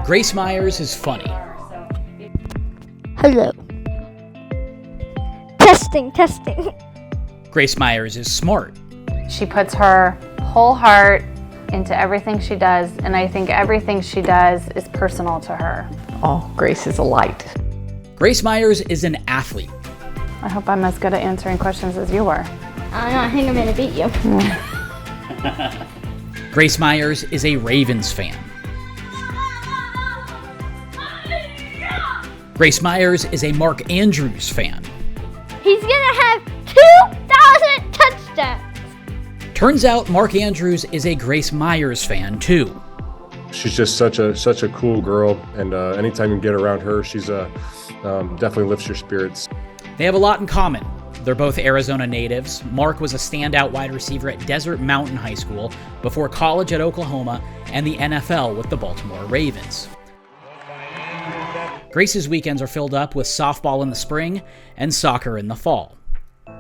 Grace Meyers is funny. Hello. Testing. Grace Meyers is smart. She puts her whole heart into everything she does, and I think everything she does is personal to her. Oh, Grace is a light. Grace Meyers is an athlete. I hope I'm as good at answering questions as you were. I think I'm gonna beat you. Grace Meyers is a Ravens fan. Grace Meyers is a Mark Andrews fan. He's gonna have 2,000 touchdowns. Turns out Mark Andrews is a Grace Meyers fan too. She's just such a cool girl, and anytime you get around her, she's definitely lifts your spirits. They have a lot in common. They're both Arizona natives. Mark was a standout wide receiver at Desert Mountain High School before college at Oklahoma and the NFL with the Baltimore Ravens. Grace's weekends are filled up with softball in the spring and soccer in the fall.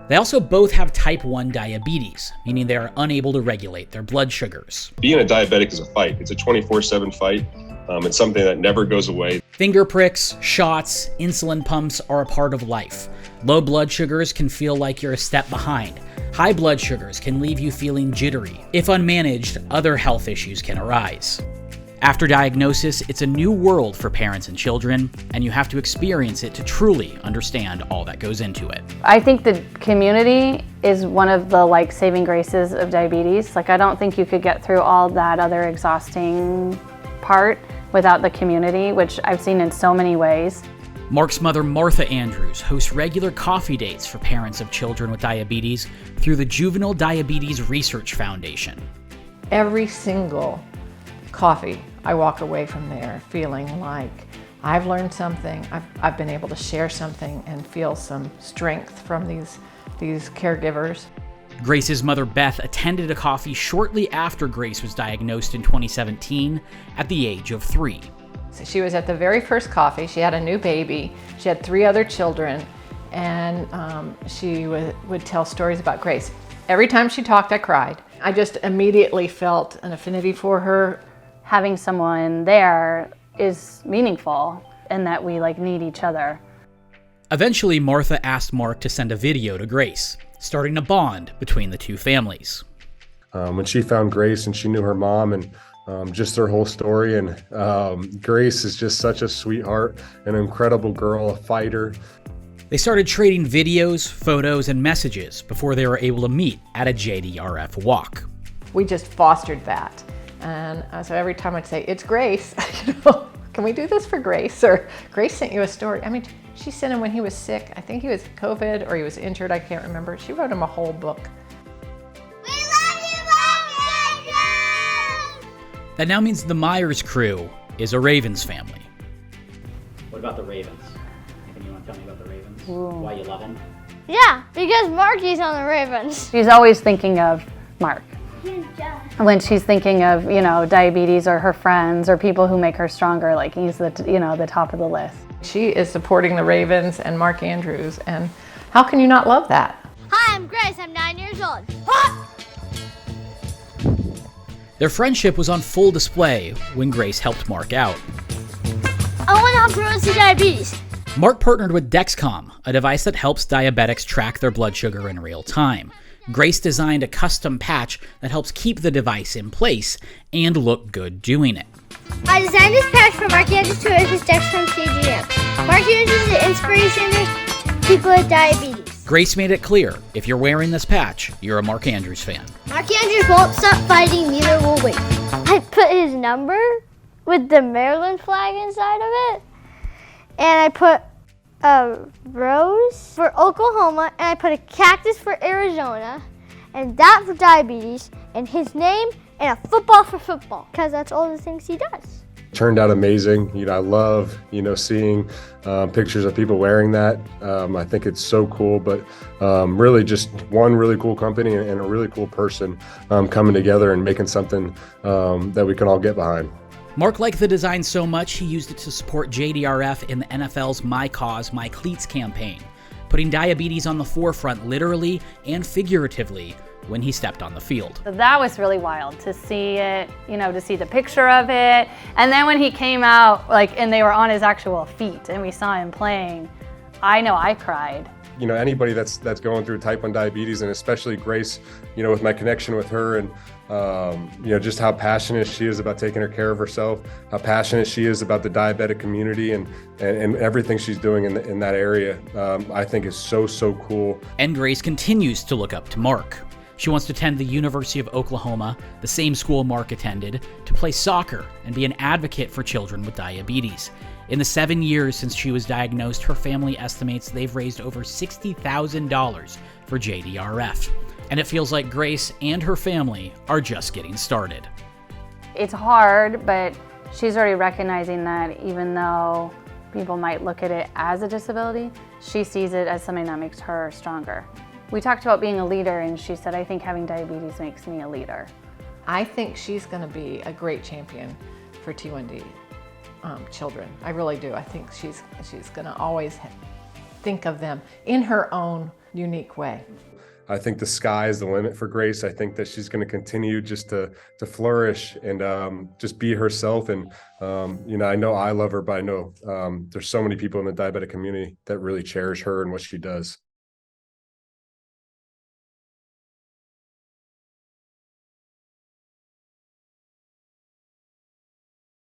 They also both have type 1 diabetes, meaning they are unable to regulate their blood sugars. Being a diabetic is a fight. It's a 24/7 fight. It's something that never goes away. Finger pricks, shots, insulin pumps are a part of life. Low blood sugars can feel like you're a step behind. High blood sugars can leave you feeling jittery. If unmanaged, other health issues can arise. After diagnosis, it's a new world for parents and children, and you have to experience it to truly understand all that goes into it. I think the community is one of the saving graces of diabetes. I don't think you could get through all that other exhausting part without the community, which I've seen in so many ways. Mark's mother, Martha Andrews, hosts regular coffee dates for parents of children with diabetes through the Juvenile Diabetes Research Foundation. Every single coffee, I walk away from there feeling like I've learned something, I've been able to share something and feel some strength from these caregivers. Grace's mother, Beth, attended a coffee shortly after Grace was diagnosed in 2017 at the age of 3. So she was at the very first coffee. She had a new baby. She had 3 other children, and she would tell stories about Grace. Every time she talked, I cried. I just immediately felt an affinity for her. Having someone there is meaningful, and that we need each other. Eventually, Martha asked Mark to send a video to Grace, starting a bond between the two families. When she found Grace and she knew her mom and just their whole story, and Grace is just such a sweetheart, an incredible girl, a fighter. They started trading videos, photos, and messages before they were able to meet at a JDRF walk. We just fostered that. And so every time I'd say, "It's Grace," can we do this for Grace? Or Grace sent you a story. I mean, she sent him when he was sick. I think he was COVID or he was injured. I can't remember. She wrote him a whole book. We love you, Mom! That now means the Meyers crew is a Ravens family. What about the Ravens? Anything you want to tell me about the Ravens? Why you love them? Yeah, because Marky's on the Ravens. She's always thinking of Mark. When she's thinking of, diabetes or her friends or people who make her stronger, he's the top of the list. She is supporting the Ravens and Mark Andrews, and how can you not love that? Hi, I'm Grace. I'm 9 years old. Their friendship was on full display when Grace helped Mark out. I want to help prevent diabetes. Mark partnered with Dexcom, a device that helps diabetics track their blood sugar in real time. Grace designed a custom patch that helps keep the device in place and look good doing it. I designed this patch for Mark Andrews to assist Dexcom CGM. Mark Andrews is the inspiration to people with diabetes. Grace made it clear, if you're wearing this patch, you're a Mark Andrews fan. Mark Andrews won't stop fighting, neither will we. I put his number with the Maryland flag inside of it, and I put a rose for Oklahoma, and I put a cactus for Arizona, and that for diabetes, and his name, and a football for football, because that's all the things he does. Turned out amazing. I love, seeing pictures of people wearing that. I think it's so cool, but really just one really cool company and a really cool person coming together and making something that we can all get behind. Mark liked the design so much, he used it to support JDRF in the NFL's My Cause, My Cleats campaign, putting diabetes on the forefront literally and figuratively when he stepped on the field. So that was really wild to see it, to see the picture of it. And then when he came out, and they were on his actual feet and we saw him playing, I know I cried. Anybody that's going through type 1 diabetes, and especially Grace, with my connection with her and, just how passionate she is about taking care of herself, how passionate she is about the diabetic community and everything she's doing in that area, I think is so cool. And Grace continues to look up to Mark. She wants to attend the University of Oklahoma, the same school Mark attended, to play soccer and be an advocate for children with diabetes. In the 7 years since she was diagnosed, her family estimates they've raised over $60,000 for JDRF. And it feels like Grace and her family are just getting started. It's hard, but she's already recognizing that even though people might look at it as a disability, she sees it as something that makes her stronger. We talked about being a leader, and she said, I think having diabetes makes me a leader. I think she's going to be a great champion for T1D children. I really do. I think she's going to always think of them in her own unique way. I think the sky is the limit for Grace. I think that she's going to continue just to flourish and just be herself. And, I know I love her, but I know there's so many people in the diabetic community that really cherish her and what she does.